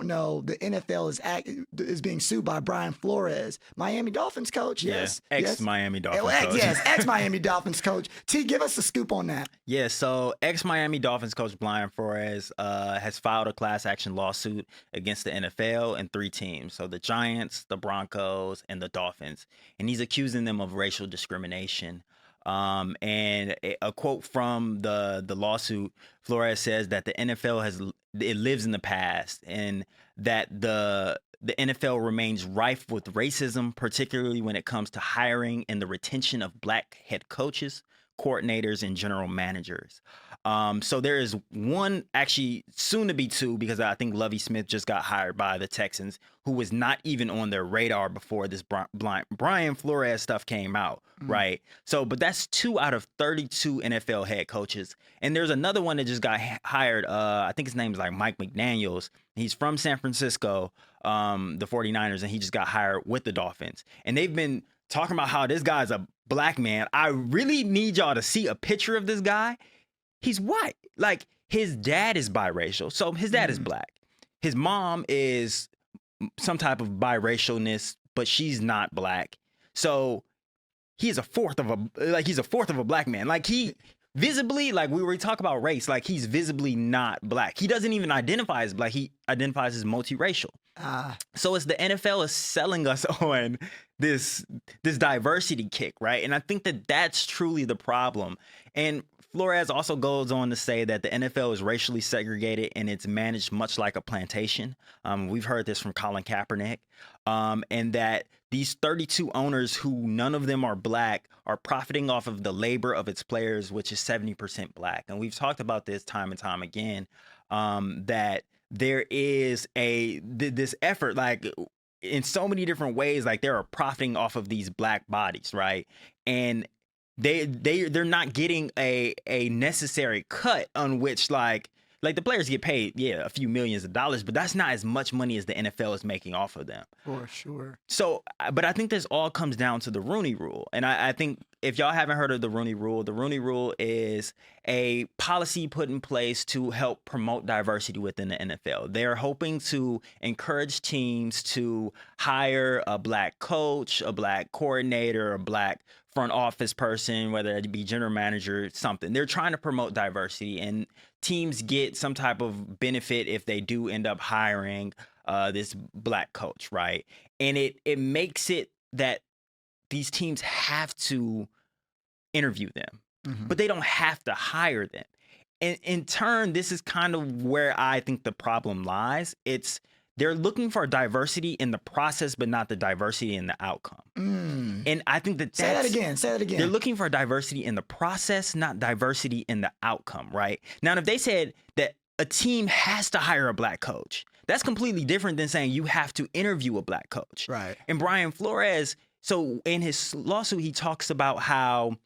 don't know, the NFL is being sued by Brian Flores, Miami Dolphins coach. Yes, Ex-Miami Dolphins coach. Yes, ex-Miami Dolphins coach. T, give us the scoop on that. Yeah, so ex-Miami Dolphins coach Brian Flores has filed a class action lawsuit against the NFL and 3 teams. So the Giants, the Broncos, and the Dolphins. And he's accusing them of racial discrimination. And a quote from the lawsuit, Flores says that the NFL lives in the past, and that the NFL remains rife with racism, particularly when it comes to hiring and the retention of black head coaches, coordinators, and general managers. So there is one, actually soon to be 2, because I think Lovie Smith just got hired by the Texans, who was not even on their radar before this Brian Flores stuff came out, right? So, but that's 2 out of 32 NFL head coaches. And there's another one that just got hired. I think his name is like Mike McDaniels. He's from San Francisco, the 49ers, and he just got hired with the Dolphins. And they've been talking about how this guy's a black man. I really need y'all to see a picture of this guy. He's white. Like, his dad is biracial. So his dad is black. His mom is some type of biracialness, but she's not black. So he's a fourth of a black man. Like, he visibly, like, we talk about race, like, he's visibly not black. He doesn't even identify as black. He identifies as multiracial. So it's the NFL is selling us on this diversity kick, right? And I think that that's truly the problem. And Flores also goes on to say that the NFL is racially segregated and it's managed much like a plantation. We've heard this from Colin Kaepernick. And that these 32 owners, who none of them are black, are profiting off of the labor of its players, which is 70% black. And we've talked about this time and time again, that there is this effort, like, in so many different ways, like, they're profiting off of these black bodies, right? And they're not getting a necessary cut on which, like the players get paid, a few millions of dollars, but that's not as much money as the NFL is making off of them. For sure. So, but I think this all comes down to the Rooney Rule. And I think if y'all haven't heard of the Rooney Rule is a policy put in place to help promote diversity within the NFL. They're hoping to encourage teams to hire a black coach, a black coordinator, a black front office person, whether it be general manager, something. They're trying to promote diversity, and teams get some type of benefit if they do end up hiring this black coach, right? And it makes it that these teams have to interview them, but they don't have to hire them. And in turn, this is kind of where I think the problem lies. They're looking for diversity in the process, but not the diversity in the outcome. And I think that's... Say that again. They're looking for diversity in the process, not diversity in the outcome, right? Now, if they said that a team has to hire a black coach, that's completely different than saying you have to interview a black coach. Right. And Brian Flores, so in his lawsuit, he talks about how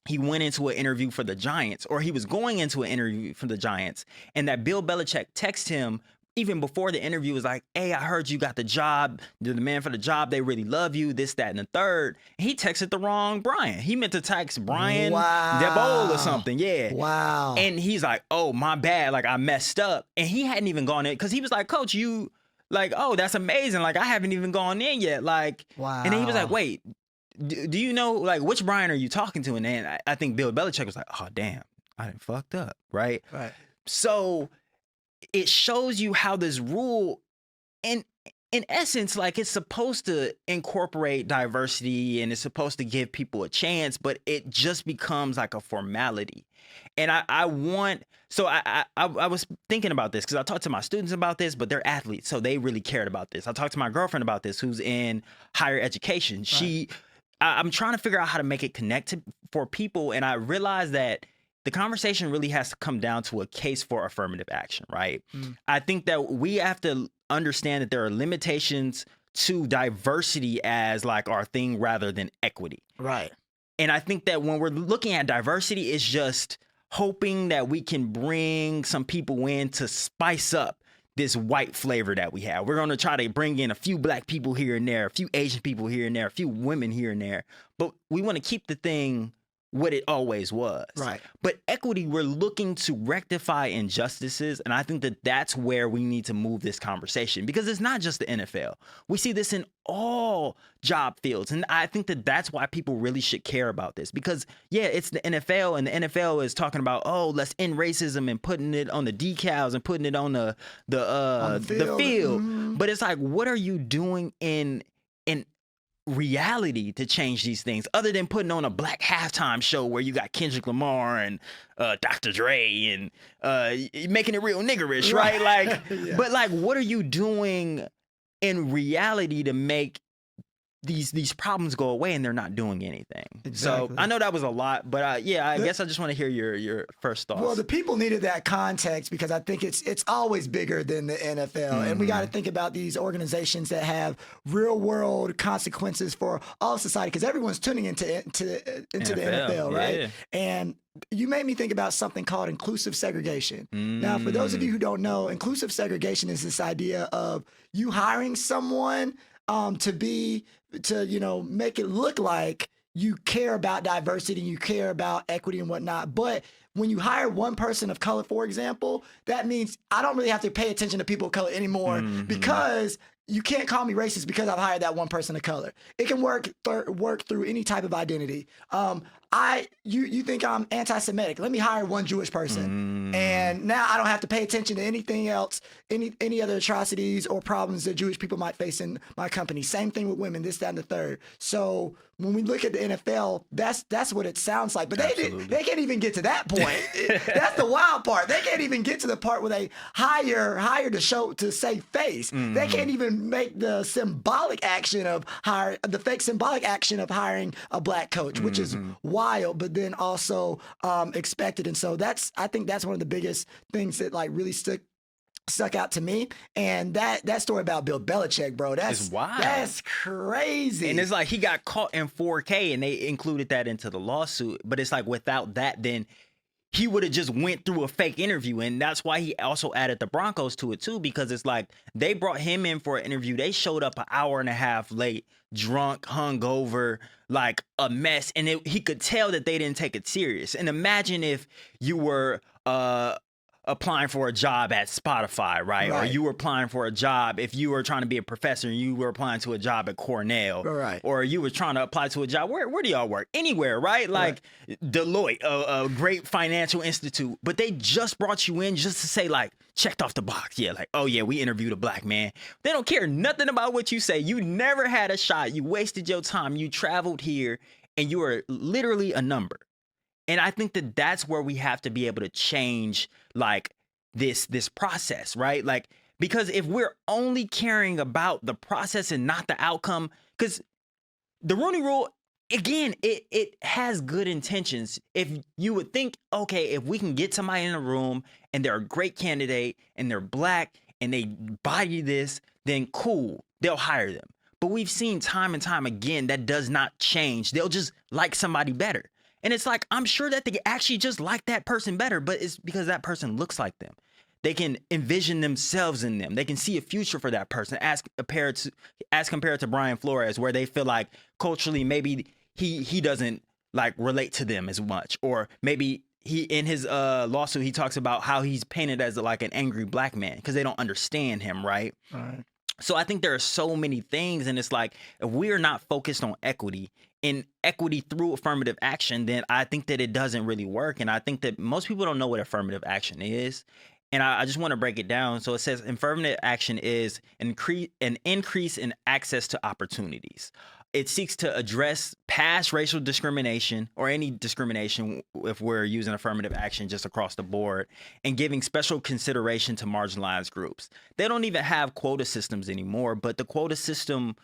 he went into an interview for the Giants, or he was going into an interview for the Giants, and that Bill Belichick texted him even before the interview, was like, hey, I heard you got the job. You're the man for the job. They really love you, this, that, and the third. And he texted the wrong Brian. He meant to text Brian DeBole or something. Yeah. Wow. And he's like, oh, my bad. Like, I messed up. And he hadn't even gone in, because he was like, Coach, you, like, oh, that's amazing. Like, I haven't even gone in yet. Like, wow. And then he was like, wait, do you know, like, which Brian are you talking to? And then I think Bill Belichick was like, oh, damn, I done fucked up. Right. So it shows you how this rule, in essence, like, it's supposed to incorporate diversity and it's supposed to give people a chance, but it just becomes like a formality. And I was thinking about this because I talked to my students about this, but they're athletes, so they really cared about this. I talked to my girlfriend about this, who's in higher education. I'm trying to figure out how to make it connect for people, and I realized that the conversation really has to come down to a case for affirmative action, right? I think that we have to understand that there are limitations to diversity as, like, our thing rather than equity. Right. And I think that when we're looking at diversity, it's just hoping that we can bring some people in to spice up this white flavor that we have. We're going to try to bring in a few black people here and there, a few Asian people here and there, a few women here and there. But we want to keep the thing what it always was. Right. But equity, we're looking to rectify injustices. And I think that that's where we need to move this conversation, because it's not just the NFL. We see this in all job fields. And I think that that's why people really should care about this, because, yeah, it's the NFL, and the NFL is talking about, oh, let's end racism and putting it on the decals and putting it on the field. Mm-hmm. But it's like, what are you doing in reality to change these things, other than putting on a black halftime show where you got Kendrick Lamar and Dr. Dre and making it real niggerish, right? Like, Yeah. But like, what are you doing in reality to make these problems go away? And they're not doing anything. Exactly. So I know that was a lot, but I guess I just want to hear your first thoughts. Well, the people needed that context, because I think it's always bigger than the NFL. And we got to think about these organizations that have real world consequences for all society, because everyone's tuning into the NFL, right? Yeah. And you made me think about something called inclusive segregation. Now, for those of you who don't know, inclusive segregation is this idea of you hiring someone to make it look like you care about diversity, you care about equity and whatnot. But when you hire one person of color, for example, that means I don't really have to pay attention to people of color anymore, because you can't call me racist because I've hired that one person of color. It can work through any type of identity. You think I'm anti-Semitic? Let me hire one Jewish person, and now I don't have to pay attention to anything else, any other atrocities or problems that Jewish people might face in my company. Same thing with women, this, that, and the third. So when we look at the NFL, that's what it sounds like. But they can't even get to that point. That's the wild part. They can't even get to the part where they hire to save face. They can't even make the symbolic action of fake symbolic action of hiring a black coach, which is wild, but then also expected. And so I think that's one of the biggest things that like really stuck out to me. And that story about Bill Belichick, bro, that's wild. That's crazy. And it's like he got caught in 4K, and they included that into the lawsuit. But it's like, without that, then he would have just went through a fake interview. And that's why he also added the Broncos to it too, because it's like they brought him in for an interview. They showed up an hour and a half late, drunk, hungover, like a mess. And he could tell that they didn't take it serious. And imagine if you were applying for a job at Spotify, right? Or you were applying for a job, if you were trying to be a professor and you were applying to a job at Cornell, right? Or you were trying to apply to a job, where do y'all work? Anywhere, right? Like Deloitte, a great financial institute, but they just brought you in just to say, like, checked off the box. Yeah, like, oh yeah, we interviewed a black man. They don't care nothing about what you say. You never had a shot. You wasted your time. You traveled here, and you are literally a number. And I think that that's where we have to be able to change, like, this process, right? Like, because if we're only caring about the process and not the outcome, because the Rooney Rule, again, it has good intentions. If you would think, okay, if we can get somebody in a room and they're a great candidate and they're black and they body this, then cool, they'll hire them. But we've seen time and time again that does not change. They'll just like somebody better. And it's like, I'm sure that they actually just like that person better, but it's because that person looks like them. They can envision themselves in them. They can see a future for that person, as compared to Brian Flores, where they feel like culturally maybe he doesn't like relate to them as much. Or maybe he, in his lawsuit, he talks about how he's painted as like an angry black man because they don't understand him, right? All right. So I think there are so many things, and it's like, if we are not focused on equity through affirmative action, then I think that it doesn't really work. And I think that most people don't know what affirmative action is. And I just want to break it down. So it says affirmative action is an increase in access to opportunities. It seeks to address past racial discrimination, or any discrimination if we're using affirmative action just across the board, and giving special consideration to marginalized groups. They don't even have quota systems anymore, but the quota system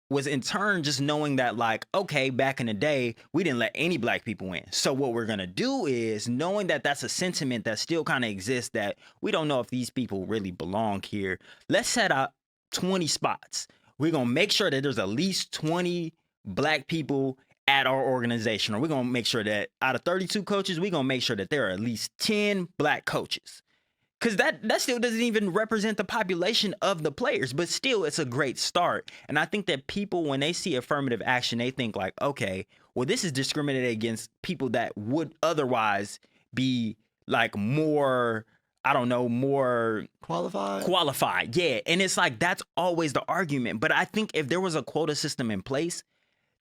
was in turn just knowing that, like, okay, back in the day, we didn't let any black people in. So what we're going to do is, knowing that that's a sentiment that still kind of exists, that we don't know if these people really belong here, let's set up 20 spots. We're going to make sure that there's at least 20 black people at our organization. Or we're going to make sure that out of 32 coaches, we're going to make sure that there are at least 10 black coaches. Because that still doesn't even represent the population of the players, but still it's a great start. And I think that people, when they see affirmative action, they think like, okay, well, this is discriminated against people that would otherwise be like more, I don't know, more qualified. Yeah. And it's like, that's always the argument. But I think if there was a quota system in place,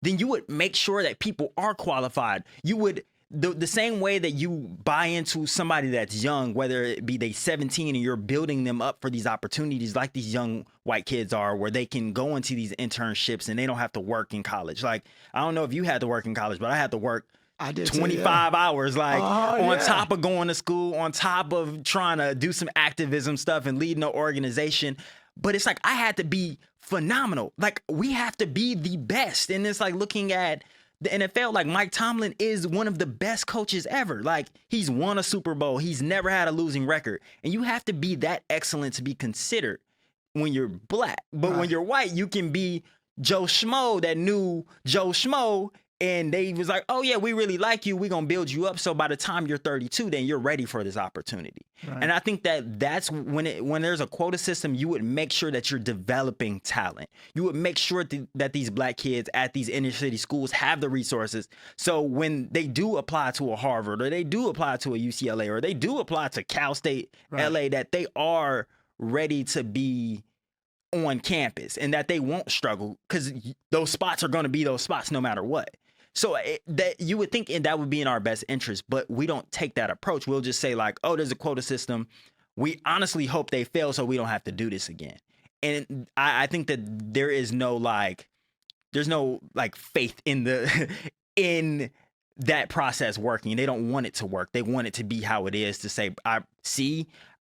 then you would make sure that people are qualified. You would, the same way that you buy into somebody that's young, whether it be they 17 and you're building them up for these opportunities like these young white kids are, where they can go into these internships and they don't have to work in college. Like, I don't know if you had to work in college, but I had to work 25 hours, like on top of going to school, on top of trying to do some activism stuff and leading an organization. But it's like, I had to be phenomenal. Like, we have to be the best. And it's like looking at the NFL, like Mike Tomlin is one of the best coaches ever. Like, he's won a Super Bowl. He's never had a losing record. And you have to be that excellent to be considered when you're black. But when you're white, you can be Joe Schmo that knew Joe Schmo. And they was like, oh, yeah, we really like you. We're going to build you up. So by the time you're 32, then you're ready for this opportunity. Right. And I think that that's when there's a quota system, you would make sure that you're developing talent. You would make sure that these black kids at these inner city schools have the resources. So when they do apply to a Harvard, or they do apply to a UCLA, or they do apply to Cal State, LA, that they are ready to be on campus and that they won't struggle, because those spots are going to be those spots no matter what. So that you would think that would be in our best interest, but we don't take that approach. We'll just say like, oh, there's a quota system. We honestly hope they fail so we don't have to do this again. And I think that there's no faith in that process working. They don't want it to work. They want it to be how it is, to say,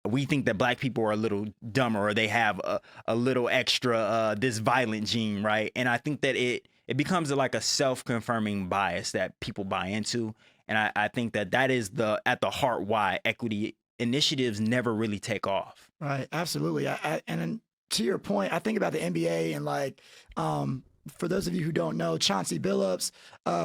we think that black people are a little dumber, or they have a little extra this violent gene, right? And I think that it becomes like a self-confirming bias that people buy into. And I think that is at the heart why equity initiatives never really take off. Right, absolutely. And to your point, I think about the NBA and like, for those of you who don't know, Chauncey Billups,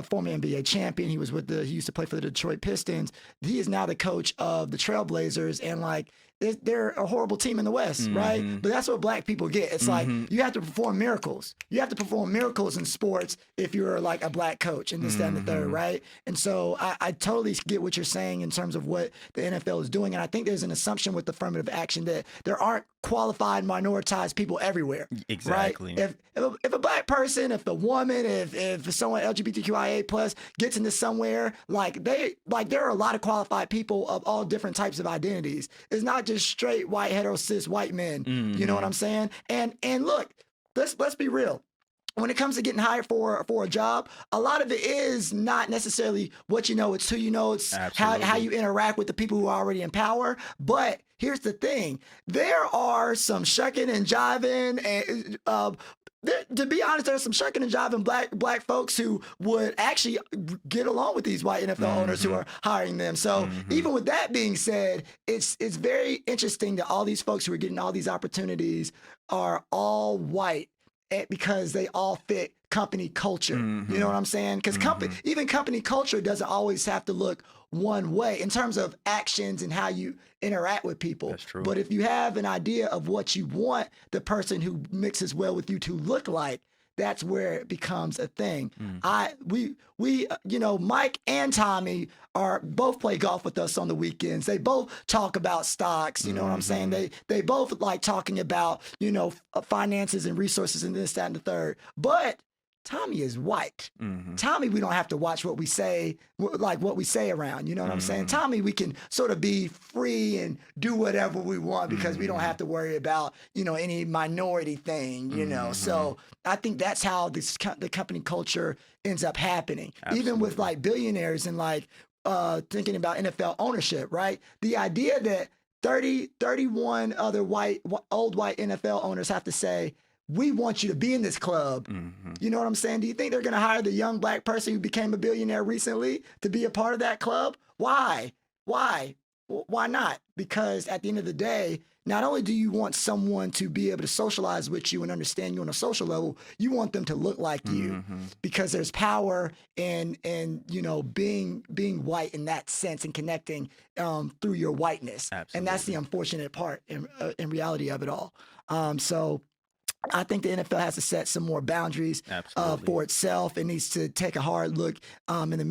former NBA champion, he used to play for the Detroit Pistons. He is now the coach of the Trailblazers, and like, they're a horrible team in the West, right? But that's what black people get. It's like, you have to perform miracles. You have to perform miracles in sports if you're like a black coach and this, that, and the third, right? And so I totally get what you're saying in terms of what the NFL is doing. And I think there's an assumption with affirmative action that there aren't qualified minoritized people everywhere. Exactly. Right? If a black person, if a woman, if someone LGBTQIA plus gets into somewhere, there are a lot of qualified people of all different types of identities. It's not just straight white hetero cis white men. You know what I'm saying? And look, let's be real. When it comes to getting hired for a job, a lot of it is not necessarily what you know, it's who you know, it's how you interact with the people who are already in power. But here's the thing. There are some shucking and jiving and to be honest, there's some shucking and jiving black folks who would actually get along with these white NFL owners who are hiring them. So even with that being said, it's very interesting that all these folks who are getting all these opportunities are all white, because they all fit company culture. You know what I'm saying? Because even company culture doesn't always have to look one way in terms of actions and how you interact with people. That's true. But if you have an idea of what you want the person who mixes well with you to look like, that's where it becomes a thing. Mike and Tommy both play golf with us on the weekends. They both talk about stocks. You know what I'm saying? They both like talking about, finances and resources and this, that, and the third. But Tommy is white. Tommy, we don't have to watch what we say, like what we say around. You know what I'm saying? Tommy, we can sort of be free and do whatever we want because we don't have to worry about, any minority thing, So I think that's how the company culture ends up happening. Absolutely. Even with like billionaires and like thinking about NFL ownership, right? The idea that 31 other old white NFL owners have to say, we want you to be in this club. You know what I'm saying? Do you think they're going to hire the young black person who became a billionaire recently to be a part of that club? Why? Well, why not? Because at the end of the day, not only do you want someone to be able to socialize with you and understand you on a social level, you want them to look like you, because there's power in being white in that sense and connecting through your whiteness. Absolutely. And that's the unfortunate part in reality of it all. So I think the NFL has to set some more boundaries Absolutely. for itself. It needs to take a hard look in the